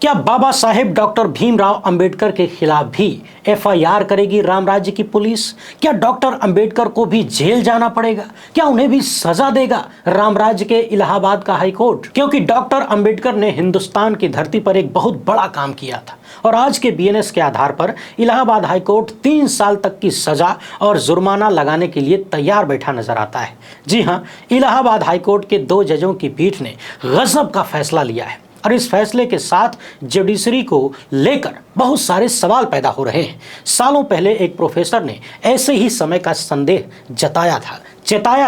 क्या बाबा साहेब डॉक्टर भीमराव अंबेडकर के खिलाफ भी एफआईआर करेगी राम राज्य की पुलिस? क्या डॉक्टर अंबेडकर को भी जेल जाना पड़ेगा? क्या उन्हें भी सजा देगा राम राज्य के इलाहाबाद का हाईकोर्ट? क्योंकि डॉक्टर अंबेडकर ने हिंदुस्तान की धरती पर एक बहुत बड़ा काम किया था और आज के बीएनएस के आधार पर इलाहाबाद हाईकोर्ट 3 साल तक की सजा और जुर्माना लगाने के लिए तैयार बैठा नजर आता है। जी हां, इलाहाबाद हाईकोर्ट के 2 जजों की पीठ ने गजब का फैसला लिया है और इस फैसले के साथ जुडिशरी को लेकर बहुत सारे सवाल पैदा हो रहे हैं। सालों पहले एक प्रोफेसर ने ऐसे ही समय का संदेह चेताया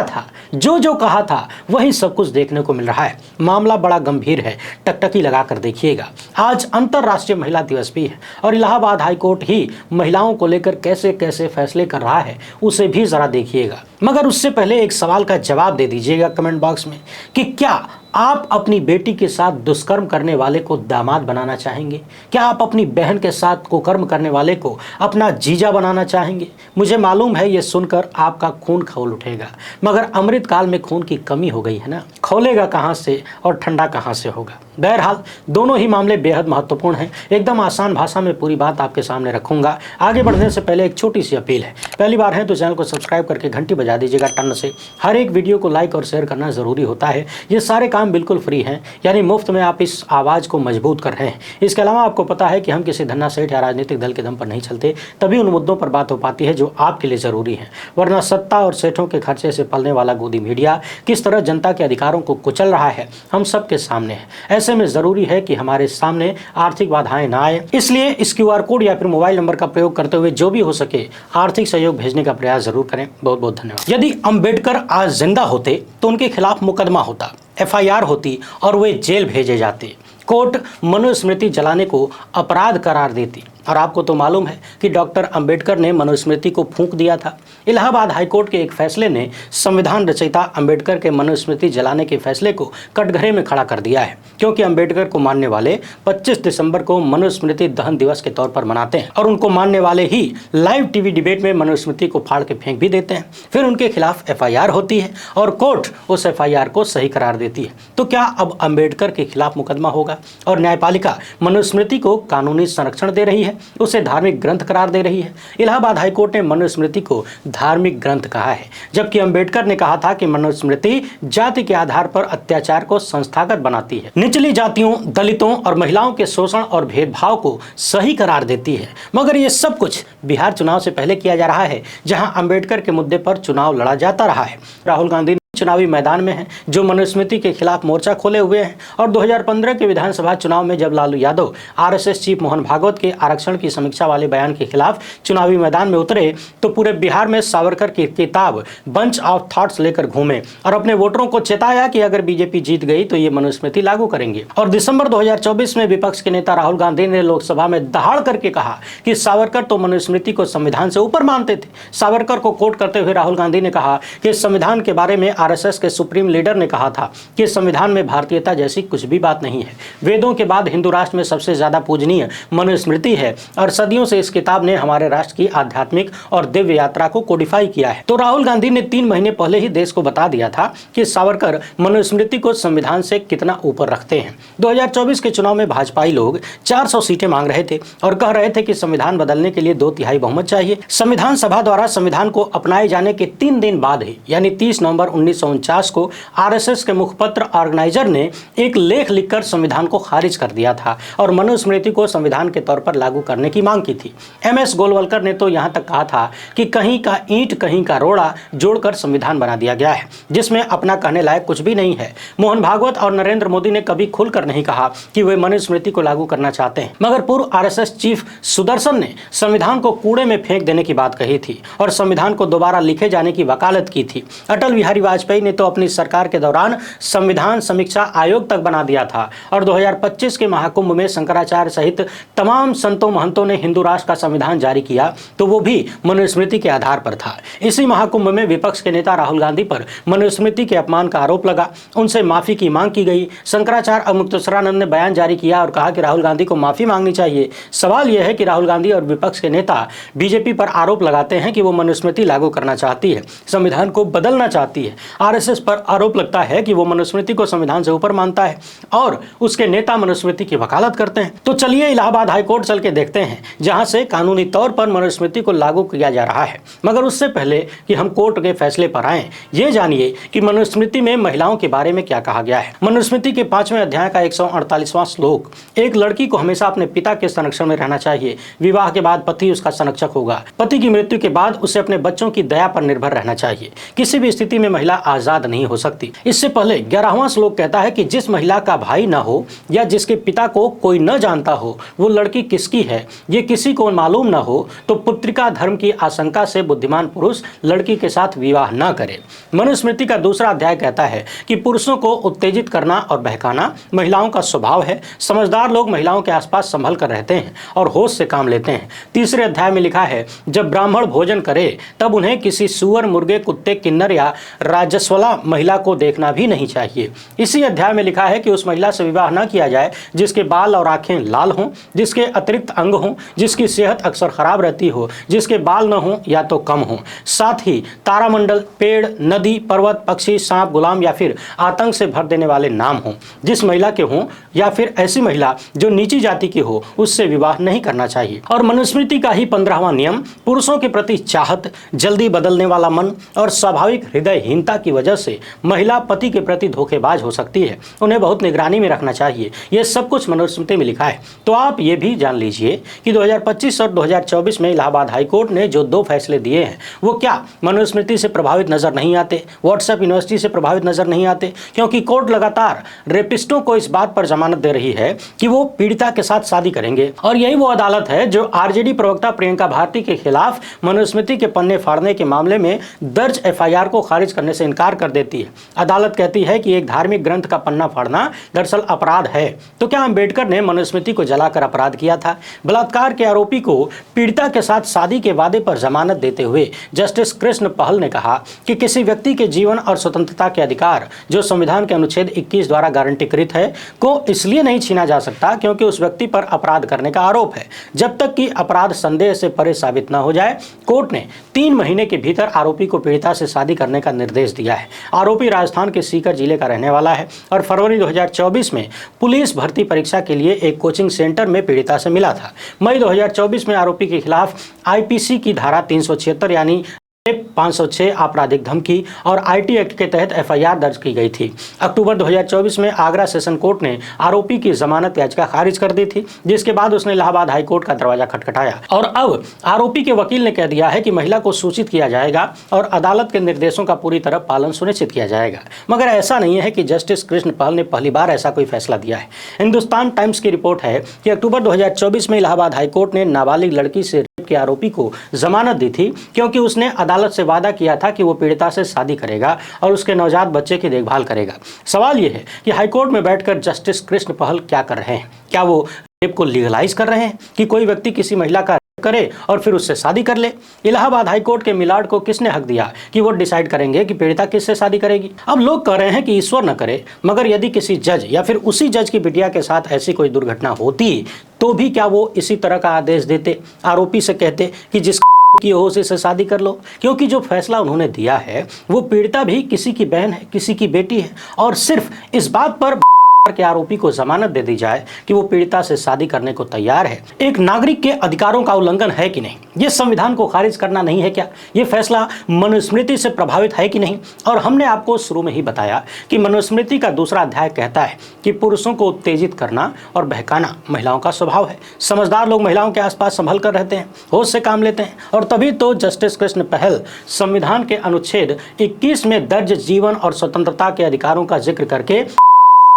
था, जो कहा था वही सब कुछ देखने को मिल रहा है। मामला बड़ा गंभीर है, टकटकी लगाकर देखिएगा। आज अंतर्राष्ट्रीय महिला दिवस भी है और इलाहाबाद हाईकोर्ट ही महिलाओं को लेकर कैसे कैसे फैसले कर रहा है उसे भी जरा देखिएगा। मगर उससे पहले एक सवाल का जवाब दे दीजिएगा कमेंट बॉक्स में कि क्या आप अपनी बेटी के साथ दुष्कर्म करने वाले को दामाद बनाना चाहेंगे? क्या आप अपनी बहन के साथ कुकर्म करने वाले को अपना जीजा बनाना चाहेंगे? मुझे मालूम है ये सुनकर आपका खून खौल उठेगा, मगर अमृत काल में खून की कमी हो गई है ना, खौलेगा कहाँ से और ठंडा कहाँ से होगा। बहरहाल दोनों ही मामले बेहद महत्वपूर्ण हैं। एकदम आसान भाषा में पूरी बात आपके सामने रखूंगा। आगे बढ़ने से पहले एक छोटी सी अपील है, पहली बार है तो चैनल को सब्सक्राइब करके घंटी बजा दीजिएगा टन से। हर एक वीडियो को लाइक और शेयर करना जरूरी होता है। ये सारे काम बिल्कुल फ्री हैं, यानी मुफ्त में आप इस आवाज़ को मजबूत कर रहे हैं। इसके अलावा आपको पता है कि हम किसी धन्ना सेठ या राजनीतिक दल के दम पर नहीं चलते, तभी उन मुद्दों पर बात हो पाती है जो आपके लिए ज़रूरी है। वरना सत्ता और सेठों के खर्चे से पलने वाला गोदी मीडिया किस तरह जनता के अधिकारों को कुचल रहा है हम सबके सामने है। ऐसे में ज़रूरी है कि हमारे सामने आर्थिक बाधाएं ना आए, इसलिए इस QR कोड या फिर मोबाइल नंबर का प्रयोग करते हुए जो भी हो सके आर्थिक सहयोग भेजने का प्रयास जरूर करें। बहुत बहुत धन्यवाद। यदि अंबेडकर आज जिंदा होते तो उनके खिलाफ मुकदमा होता, एफआईआर होती और वे जेल भेजे जाते। कोर्ट मनुस्मृति जलाने को अपराध करार देती और आपको तो मालूम है कि डॉक्टर अंबेडकर ने मनुस्मृति को फूंक दिया था। इलाहाबाद हाईकोर्ट के एक फैसले ने संविधान रचयिता अंबेडकर के मनुस्मृति जलाने के फैसले को कटघरे में खड़ा कर दिया है, क्योंकि अंबेडकर को मानने वाले 25 दिसंबर को मनुस्मृति दहन दिवस के तौर पर मनाते हैं और उनको मानने वाले ही लाइव टीवी डिबेट में मनुस्मृति को फाड़ के फेंक भी देते हैं। फिर उनके खिलाफ एफआईआर होती है और कोर्ट उस एफआईआर को सही करार देती है। तो क्या अब अंबेडकर के खिलाफ मुकदमा होगा और न्यायपालिका मनुस्मृति को कानूनी संरक्षण दे रही है, उसे धार्मिक ग्रंथ करार दे रही है। इलाहाबाद हाईकोर्ट ने मनुस्मृति को धार्मिक ग्रंथ कहा है, जबकि अंबेडकर ने कहा था कि मनुस्मृति जाति के आधार पर अत्याचार को संस्थागत बनाती है, निचली जातियों, दलितों और महिलाओं के शोषण और भेदभाव को सही करार देती है। मगर ये सब कुछ बिहार चुनाव से पहले किया जा रहा है, जहां अंबेडकर के मुद्दे पर चुनाव लड़ा जाता रहा है। राहुल गांधी चुनावी मैदान में हैं, जो मनुस्मृति के खिलाफ मोर्चा खोले हुए हैं और 2015 के विधानसभा चुनाव में जब लालू यादव आरएसएस चीफ मोहन भागवत के आरक्षण की समीक्षा वाले बयान के खिलाफ चुनावी मैदान में उतरे तो पूरे बिहार में सावरकर की किताब बंच ऑफ थॉट्स लेकर घूमे और अपने वोटरों को चेताया कि अगर बीजेपी जीत गई तो ये मनुस्मृति लागू करेंगे। और दिसंबर 2024 में विपक्ष के नेता राहुल गांधी ने लोकसभा में दहाड़ करके कहा कि सावरकर तो मनुस्मृति को संविधान से ऊपर मानते थे। सावरकर को कोट करते हुए राहुल गांधी ने कहा कि संविधान के बारे में आरएसएस के सुप्रीम लीडर ने कहा था कि संविधान में भारतीयता जैसी कुछ भी बात नहीं है। वेदों के बाद हिंदू राष्ट्र में सबसे ज्यादा पूजनीय मनुस्मृति है और सदियों से इस किताब ने हमारे राष्ट्र की आध्यात्मिक और दिव्य यात्रा को कोडिफाई किया है। तो राहुल गांधी ने 3 महीने पहले ही देश को बता दिया था कि सावरकर मनुस्मृति को संविधान से कितना ऊपर रखते हैं। 2024 के चुनाव में भाजपाई लोग 400 सीटें मांग रहे थे और कह रहे थे कि संविधान बदलने के लिए 2/3 बहुमत चाहिए। संविधान सभा द्वारा संविधान को अपनाए जाने के 3 दिन बाद ही यानी 30 नवंबर 1949 को आरएसएस के मुखपत्र ऑर्गेनाइजर ने एक लेख लिखकर संविधान को खारिज कर दिया था और मनुस्मृति को संविधान के तौर पर लागू करने की मांग की थी। एमएस गोलवलकर ने तो यहां तक कहा था कि कहीं का ईंट कहीं का रोड़ा जोड़कर संविधान बना दिया गया है, जिसमें अपना कहने लायक कुछ भी नहीं है। मोहन भागवत और नरेंद्र मोदी ने कभी खुलकर नहीं कहा कि वे मनुस्मृति को लागू करना चाहते हैं, मगर पूर्व आरएसएस चीफ सुदर्शन ने संविधान को कूड़े में फेंक देने की बात कही थी और संविधान को दोबारा लिखे जाने की वकालत की थी। अटल बिहारी वाजपेयी ने तो अपनी सरकार के दौरान संविधान समीक्षा आयोग तक बना दिया था और 2025 के महाकुंभ में शंकराचार्य सहित तमाम संतों महंतों ने हिंदू राष्ट्र का संविधान जारी किया, तो वो भी मनुस्मृति के आधार पर था। इसी महाकुंभ में विपक्ष के नेता राहुल गांधी पर मनुस्मृति के अपमान का आरोप लगा, उनसे माफी की मांग की गई। शंकराचार्य अमुक्तेश्वरानंद ने बयान जारी किया और कहा कि राहुल गांधी को माफी मांगनी चाहिए। सवाल यह है कि राहुल गांधी और विपक्ष के नेता बीजेपी पर आरोप लगाते हैं कि वो मनुस्मृति लागू करना चाहती है, संविधान को बदलना चाहती है। आरएसएस पर आरोप लगता है कि वो मनुस्मृति को संविधान से ऊपर मानता है और उसके नेता मनुस्मृति की वकालत करते हैं। तो चलिए इलाहाबाद हाईकोर्ट चल के देखते हैं, जहां से कानूनी तौर पर मनुस्मृति को लागू किया जा रहा है। मगर उससे पहले कि हम कोर्ट के फैसले पर आए, ये जानिए कि मनुस्मृति में महिलाओं के बारे में क्या कहा गया है। मनुस्मृति के 5वें अध्याय का 148वां श्लोक, एक लड़की को हमेशा अपने पिता के संरक्षण में रहना चाहिए। विवाह के बाद पति उसका संरक्षक होगा। पति की मृत्यु के बाद उसे अपने बच्चों की दया पर निर्भर रहना चाहिए। किसी भी स्थिति में महिला आजाद नहीं हो सकती। इससे पहले 11वां श्लोक कहता है कि जिस महिला का भाई न हो या जिसके पिता को कोई न जानता हो, वो लड़की किसकी है ये किसी को मालूम न हो, तो पुत्रिका धर्म की आशंका से बुद्धिमान पुरुष लड़की के साथ विवाह न करे। मनुस्मृति का 2वां अध्याय कहता है कि पुरुषों को उत्तेजित करना और बहकाना महिलाओं का स्वभाव है। समझदार लोग महिलाओं के आसपास संभल कर रहते हैं और होश से काम लेते हैं। 3रे अध्याय में लिखा है, जब ब्राह्मण भोजन करे तब उन्हें किसी सुअर, मुर्गे, कुत्ते, किन्नर या राजस्वला महिला को देखना भी नहीं चाहिए। इसी अध्याय में लिखा है कि उस महिला से विवाह न किया जाए जिसके बाल और आंखें लाल हों, जिसके अतिरिक्त अंग हों, जिसकी सेहत अक्सर खराब रहती हो, जिसके बाल न हों या तो कम हों। साथ ही तारामंडल, पेड़, नदी, पर्वत, पक्षी, सांप, गुलाम या फिर आतंक से भर देने वाले नाम हों। जिस महिला के हों या फिर ऐसी महिला जो नीची जाति की हो, उससे विवाह नहीं करना चाहिए। और मनुस्मृति का ही 15वां नियम, पुरुषों के प्रति चाहत, जल्दी बदलने वाला मन और स्वाभाविक हृदयहीनता की वजह से महिला पति के प्रति धोखेबाज हो सकती है। उन्हें बहुत निगरानी में रखना चाहिए। यह सब कुछ मनुस्मृति में लिखा है। तो आप ये भी जान लीजिए कि 2025 और 2024 में इलाहाबाद हाईकोर्ट ने जो 2 फैसले दिए हैं वो क्या मनुस्मृति से प्रभावित नजर नहीं आते, व्हाट्सएप यूनिवर्सिटी से प्रभावित नजर नहीं आते? क्योंकि कोर्ट लगातार रेपिस्टों को इस बात पर जमानत दे रही है कि वो पीड़िता के साथ शादी करेंगे। और यही वो अदालत है जो आरजेडी प्रवक्ता प्रियंका भारती के खिलाफ मनुस्मृति के पन्ने फाड़ने के मामले में दर्ज एफआईआर को खारिज करने से इनकार कर देती है। अदालत कहती है कि एक धार्मिक ग्रंथ का पन्ना फाड़ना दरअसल अपराध है। तो क्या अंबेडकर ने मनुस्मृति को जलाकर अपराध किया था? बलात्कार के आरोपी को पीड़िता के साथ शादी के वादे पर जमानत देते हुए जस्टिस कृष्ण पहल ने कहा कि किसी व्यक्ति के जीवन और स्वतंत्रता के अधिकार जो संविधान के अनुच्छेद 21 द्वारा गारंटीकृत है को इसलिए नहीं छीना जा सकता क्योंकि उस व्यक्ति पर अपराध करने का आरोप है। जब तक कि अपराध संदेह से परे साबित न हो जाए, कोर्ट ने 3 महीने के भीतर आरोपी को पीड़िता से शादी करने का निर्देश दिया है। आरोपी राजस्थान के सीकर जिले का रहने वाला है और फरवरी 2024 में पुलिस भर्ती परीक्षा के लिए एक कोचिंग सेंटर में पीड़िता से मिला था। मई 2024 में आरोपी के खिलाफ आईपीसी की धारा 376 यानी 506 आपराधिक धमकी और आईटी एक्ट के तहत एफआईआर दर्ज की गई थी। अक्टूबर 2024 में आगरा सेशन कोर्ट ने आरोपी की जमानत याचिका खारिज कर दी थी, जिसके बाद उसने इलाहाबाद हाईकोर्ट का दरवाजा खटखटाया और अब आरोपी के वकील ने कह दिया है कि महिला को सूचित किया जाएगा और अदालत के निर्देशों का पूरी तरह पालन सुनिश्चित किया जाएगा। मगर ऐसा नहीं है कि जस्टिस कृष्ण पहल ने पहली बार ऐसा कोई फैसला दिया है। हिंदुस्तान टाइम्स की रिपोर्ट है कि अक्टूबर 2024 में इलाहाबाद हाईकोर्ट ने नाबालिग लड़की से के आरोपी को जमानत दी थी क्योंकि उसने अदालत से वादा किया था कि वो पीड़िता से शादी करेगा और उसके नवजात बच्चे की देखभाल करेगा। सवाल यह है कि हाईकोर्ट में बैठकर जस्टिस कृष्ण पहल क्या कर रहे हैं? क्या वो रेप को लीगलाइज कर रहे हैं कि कोई व्यक्ति किसी महिला का रेप करे और फिर उससे शादी कर ले? इलाहाबाद हाईकोर्ट के मिलाड को किसने हक दिया कि वो डिसाइड करेंगे कि पीड़िता किससे शादी करेगी? अब लोग कह रहे हैं कि ईश्वर न करे, मगर यदि किसी जज या फिर उसी जज की बिटिया के साथ ऐसी कोई दुर्घटना होती तो भी क्या वो इसी तरह का आदेश देते? आरोपी से कहते कि जिसकी की हो से शादी कर लो? क्योंकि जो फैसला उन्होंने दिया है वो पीड़िता भी किसी की बहन है, किसी की बेटी है और सिर्फ इस बात पर के आरोपी को जमानत दे दी जाए कि वो पीड़िता से शादी करने को तैयार है। एक नागरिक के अधिकारों का उल्लंघन है कि नहीं? ये संविधान को खारिज करना नहीं है क्या? ये फैसला मनुस्मृति से प्रभावित है कि नहीं? और हमने आपको शुरू में ही बताया कि मनुस्मृति का 2वां अध्याय कहता है कि पुरुषों को उत्तेजित करना और बहकाना महिलाओं का स्वभाव है। समझदार लोग महिलाओं के आसपास संभल कर रहते हैं, होश से काम लेते हैं और तभी तो जस्टिस कृष्ण पहल संविधान के अनुच्छेद 21 में दर्ज जीवन और स्वतंत्रता के अधिकारों का जिक्र करके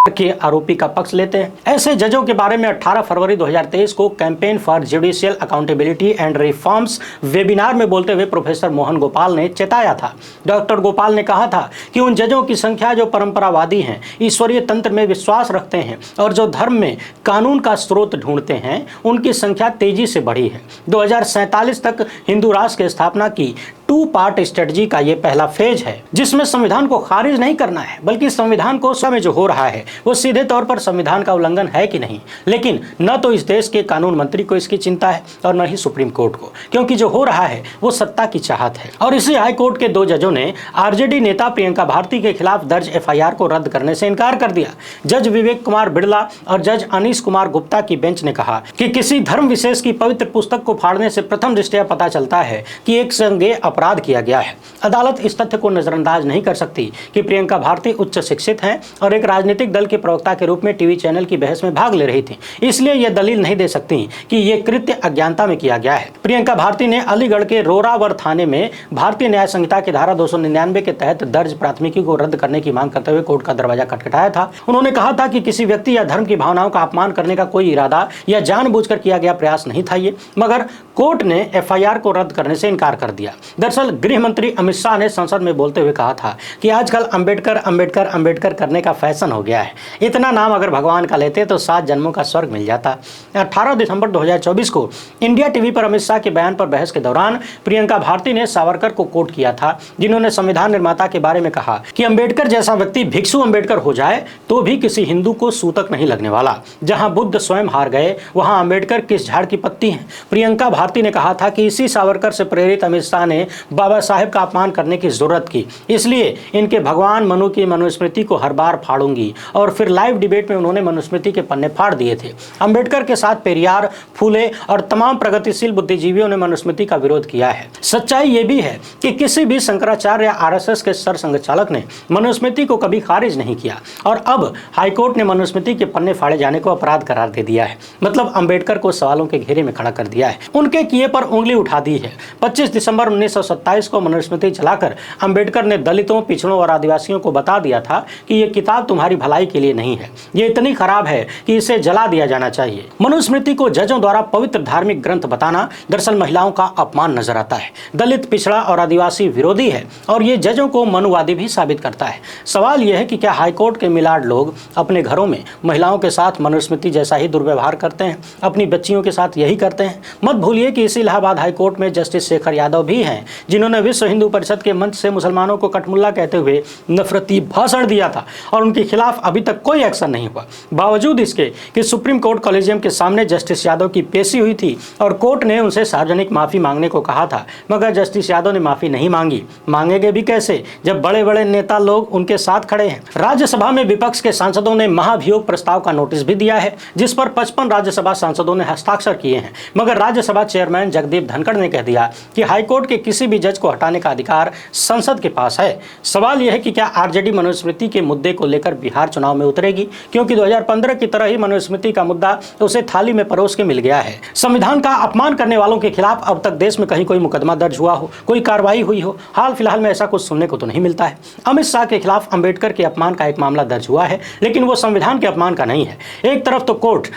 के आरोपी का पक्ष लेते हैं। ऐसे जजों के बारे में 18 फरवरी 2023 को campaign for judicial accountability and reforms webinar में बोलते हुए प्रोफेसर मोहन गोपाल ने चेताया था। डॉक्टर गोपाल ने कहा था कि उन जजों की संख्या जो परंपरावादी हैं, ईश्वरीय तंत्र में विश्वास रखते हैं और जो धर्म में कानून का स्रोत ढूंढते हैं, उनकी संख्या तेजी से बढ़ी है। 2047 तक हिंदू राष्ट्र की स्थापना की 2 पार्ट स्ट्रेटजी का ये पहला फेज है, जिसमें संविधान को खारिज नहीं करना है, बल्कि संविधान को समय जो हो रहा है वो सीधे तौर पर संविधान का उल्लंघन है कि नहीं। लेकिन न तो इस देश के कानून मंत्री को इसकी चिंता है और न ही सुप्रीम कोर्ट को, क्योंकि जो हो रहा है वो सत्ता की चाहत है। और इसी हाई कोर्ट के 2 जजों ने आरजेडी नेता प्रियंका भारती के खिलाफ दर्ज एफआईआर को रद्द करने से इनकार कर दिया। जज विवेक कुमार बिड़ला और जज अनीश कुमार गुप्ता की बेंच ने कहा कि किसी धर्म विशेष की पवित्र पुस्तक को फाड़ने से प्रथम दृष्टया पता चलता है कि एक संज्ञेय अपराध किया गया है। अदालत इस तथ्य को नजरअंदाज नहीं कर सकती कि प्रियंका भारती उच्च शिक्षित हैं और एक राजनीतिक दल के प्रवक्ता के रूप में टीवी चैनल की बहस में भाग ले रही थी, इसलिए यह दलील नहीं दे सकती कि यह कृत्य अज्ञानता में किया गया है। प्रियंका भारती ने अलीगढ़ के रोरावर थाने में भारतीय न्याय संहिता की धारा 299 के तहत दर्ज प्राथमिकी को रद्द करने की मांग करते हुए कोर्ट का दरवाजा खटखटाया था। उन्होंने कहा था कि किसी व्यक्ति या धर्म की भावनाओं का अपमान करने का कोई इरादा या जानबूझकर किया गया प्रयास नहीं था ये, मगर कोर्ट ने एफआईआर को रद्द करने से इनकार कर दिया। दरअसल गृह मंत्री अमित शाह ने संसद में बोलते हुए कहा था कि आजकल अंबेडकर अंबेडकर अंबेडकर करने का फैशन हो गया है, इतना नाम अगर भगवान का लेते तो 7 जन्मों का स्वर्ग मिल जाता। 18 दिसंबर 2024 को इंडिया टीवी पर अमित शाह के बयान पर बहस के दौरान प्रियंका भारती ने सावरकर को कोट किया था, जिन्होंने संविधान निर्माता के बारे में कहा कि अंबेडकर जैसा व्यक्ति भिक्षु अंबेडकर हो जाए तो भी किसी हिंदू को सूतक नहीं लगने वाला। जहां बुद्ध स्वयं हार गए वहां अंबेडकर किस झाड़ की पत्ती हैं। प्रियंका भारती ने कहा था कि इसी सावरकर से प्रेरित अमित शाह ने बाबा साहेब का अपमान करने की जरूरत की, इसलिए इनके भगवान मनु की मनुस्मृति को हर बार फाड़ूंगी। और फिर लाइव डिबेट में उन्होंने मनुस्मृति के पन्ने फाड़ दिए थे। अंबेडकर के साथ पेरियार, फूले और तमाम प्रगतिशील बुद्धिजीवियों ने मनुस्मृति का विरोध किया है। सच्चाई ये भी है कि किसी भी शंकराचार्य या आरएसएस के सरसंघचालक ने मनुस्मृति को कभी खारिज नहीं किया, और अब हाईकोर्ट ने मनुस्मृति के पन्ने फाड़े जाने को अपराध करार दे दिया है। मतलब अंबेडकर को सवालों के घेरे में खड़ा कर दिया है, उनके किए पर उंगली उठा दी है। 25 दिसंबर 1927 को मनुस्मृति चलाकर अंबेडकर ने दलितों, पिछड़ों और आदिवासियों को बता दिया था कि ये किताब तुम्हारी भलाई के लिए नहीं है, ये इतनी खराब है कि इसे जला दिया जाना चाहिए। मनुस्मृति को जजों द्वारा पवित्र धार्मिक ग्रंथ बताना दरअसल महिलाओं का अपमान नजर आता है। दलित, पिछड़ा और आदिवासी विरोधी है और ये जजों को मनुवादी भी साबित करता है। सवाल यह है कि क्या हाईकोर्ट के मिलाड लोग अपने घरों में महिलाओं के साथ मनुस्मृति जैसा ही दुर्व्यवहार करते हैं, अपनी बच्चियों के साथ यही करते हैं? मत भूलिए कि इसी इलाहाबाद हाईकोर्ट में जस्टिस शेखर यादव भी हैं, जिन्होंने विश्व हिंदू परिषद के मंच से मुसलमानों को कठमुल्ला कहते हुए नफरती भाषण दिया था और उनके खिलाफ अभी तक कोई एक्शन नहीं हुआ। बावजूद इसके कि सुप्रीम कोर्ट कॉलेजियम के सामने जस्टिस यादव की पेशी हुई थी और कोर्ट ने उनसे सार्वजनिक माफी मांगने को कहा था, मगर जस्टिस यादव ने माफी नहीं मांगी। मांगेंगे भी कैसे जब बड़े बड़े नेता लोग उनके साथ खड़े हैं। राज्यसभा में विपक्ष के सांसदों ने महाभियोग प्रस्ताव का नोटिस भी दिया है, जिस पर 55 राज्यसभा सांसदों ने हस्ताक्षर किए हैं, मगर राज्यसभा चेयरमैन जगदीप धनखड़ ने कह दिया कि हाईकोर्ट के किसी भी जज को हटाने का अधिकार संसद के पास है। सवाल यह है कि क्या आरजेडी मनुस्मृति के मुद्दे को लेकर बिहार चुनाव में उतरेगी, क्योंकि 2015 की तरह ही मनुस्मृति का मुद्दा उसे थाली में परोस के मिल गया है। संविधान का अपमान करने वालों के खिलाफ अब तक देश में कहीं कोई मुकदमा दर्ज हुआ हो, कोई कार्रवाई हुई हो? हाल फिलहाल में ऐसा कुछ सुनने को तो नहीं मिलता है। अमित शाह के खिलाफ अंबेडकर के अपमान का एक मामला दर्ज हुआ है, लेकिन वो संविधान के अपमान का नहीं है। एक तरफ तो कोर्ट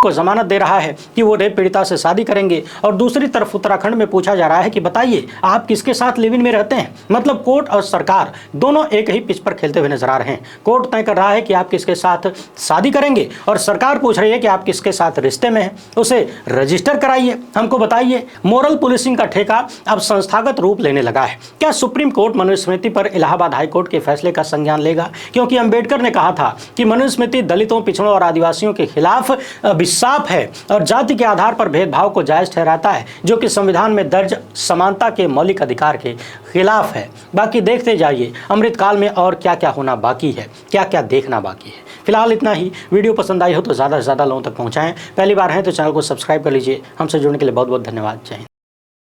को जमानत दे रहा है कि वो रेप पीड़िता से शादी करेंगे और दूसरी तरफ उत्तराखंड में पूछा जा रहा है कि बताइए आप किसके साथ लिव इन में रहते हैं। मतलब कोर्ट और सरकार दोनों एक ही पिच पर खेलते हुए नजर आ रहे हैं। कोर्ट तय कर रहा है कि आप किसके साथ शादी करेंगे और सरकार पूछ रही है कि आप किसके साथ रिश्ते में हैं, उसे रजिस्टर कराइए, हमको बताइए। मोरल पुलिसिंग का ठेका अब संस्थागत रूप लेने लगा है। क्या सुप्रीम कोर्ट मनुस्मृति पर इलाहाबाद हाईकोर्ट के फैसले का संज्ञान लेगा? क्योंकि अंबेडकर ने कहा था कि मनुस्मृति दलितों, पिछड़ों और आदिवासियों के खिलाफ साफ है और जाति के आधार पर भेदभाव को जायज ठहराता है, जो कि संविधान में दर्ज समानता के मौलिक अधिकार के खिलाफ है। बाकी देखते जाइए अमृतकाल में और क्या क्या होना बाकी है, क्या क्या देखना बाकी है। फिलहाल इतना ही। वीडियो पसंद आई हो तो ज़्यादा से ज़्यादा लोगों तक पहुंचाएं। पहली बार हैं तो चैनल को सब्सक्राइब कर लीजिए। हमसे जुड़ने के लिए बहुत बहुत धन्यवाद। जय हिंद।